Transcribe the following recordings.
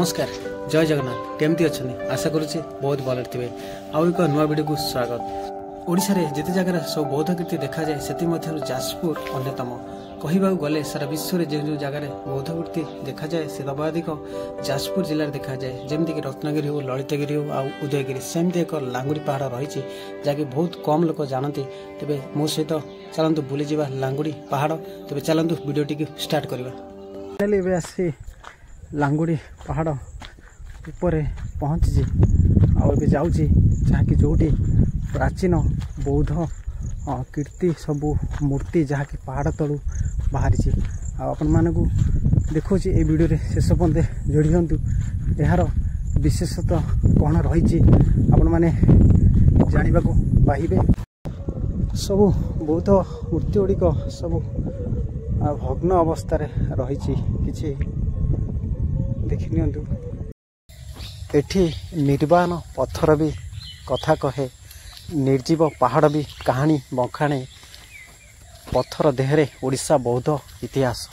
नमस्कार जय जगन्नाथ केमती अच्छा आशा करुच्छे बहुत भल थे आउ एक नुआ वीडियो को स्वागत। ओडिशा रे जिते जगह सब बौद्ध कीर्ति देखा जाए से जाजपुर अन्यतम कहवा गले सारा विश्व में जो जगह बौद्ध कीर्ति देखा जाए से सर्वाधिक जाजपुर जिले में देखा जाए जमीक रत्नगिरी हो ललितगिरी हो आउ उदयगिरी सेमती एक लांगुड़ी पहाड़ रही जहाँकि बहुत कम लोग जानते तेरे मो सहित चलतु बुली जा लांगुड़ी पहाड़ तेरे चलतु वीडियो टी स्टार्ट करवा। आसी लांगुड़ी पहाड़ ऊपर पहुँची आगे जाऊँ जहाँकि जोटी प्राचीन बौद्ध कीर्ति सबू मूर्ति जहाँकि पहाड़ तलू बाहरी आपण मानू देखा ये वीडियो रे शेष पर्यंत जोड़ी दिंतु यार विशेषतः कौन रही आपण मैंने जानवा पाइबे। सबू बौद्ध मूर्ति गुड़िक सब भग्न अवस्था रही किसी देखि नियंतु एठी निर्वाण पत्थर भी कथा कहे निर्जीव पहाड़ भी कहानी बखाणे पत्थर देहरे ओडिशा बौद्ध इतिहास।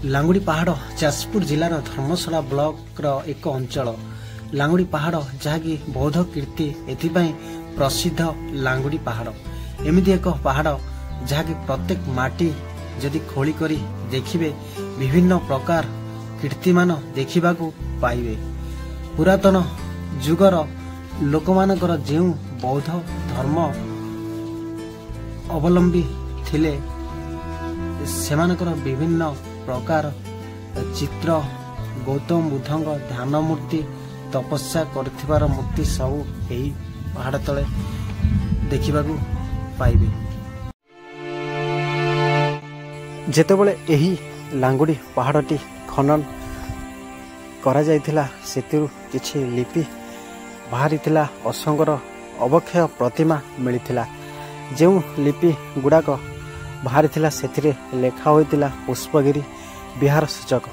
लांगुड़ी पहाड़ जाजपुर जिलार धर्मशाला ब्लॉक रो एक अंचल लांगुड़ी पहाड़ जहाँकि बौद्ध कीर्ति एथिपाई प्रसिद्ध लांगुड़ी पहाड़ एमती एक पहाड़ जहाँकि प्रत्येक माटी जदि खोली करी देखिबे विभिन्न प्रकार कीर्तिमान देखा पाइबे। पुरातन जुगर लोक मानकर जो बौद्ध धर्म अवलंबी थिले सेमानकर विभिन्न प्रकार चित्र गौतम बुद्धंग ध्यान मूर्ति तपस्या करथिबार मूर्ति सब यही पहाड़ तले देखा पाइबे। जेतेबेले एही लांगुड़ी पहाड़टी खनन करा जाइथिला सेतिरु किछि लिपि बाहरी थिला असंगर अवक्षय प्रतिमा मिलिथिला जो लिपि गुड़ाक बाहरी थिला सेतिरे लेखा होइतिला पुष्पगिरी बिहार सूचक।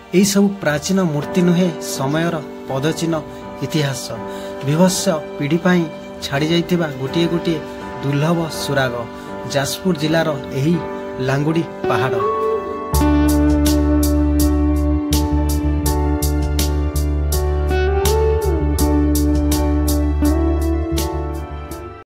यही सब प्राचीन मूर्ति नुहे समयर पदचिन्ह इतिहास विभत्स पीढ़ी छाड़ी जाइथिबा गोटे गोटे दुर्लभ सुराग जाजपुर जिलार एही लांगुड़ी पहाड़।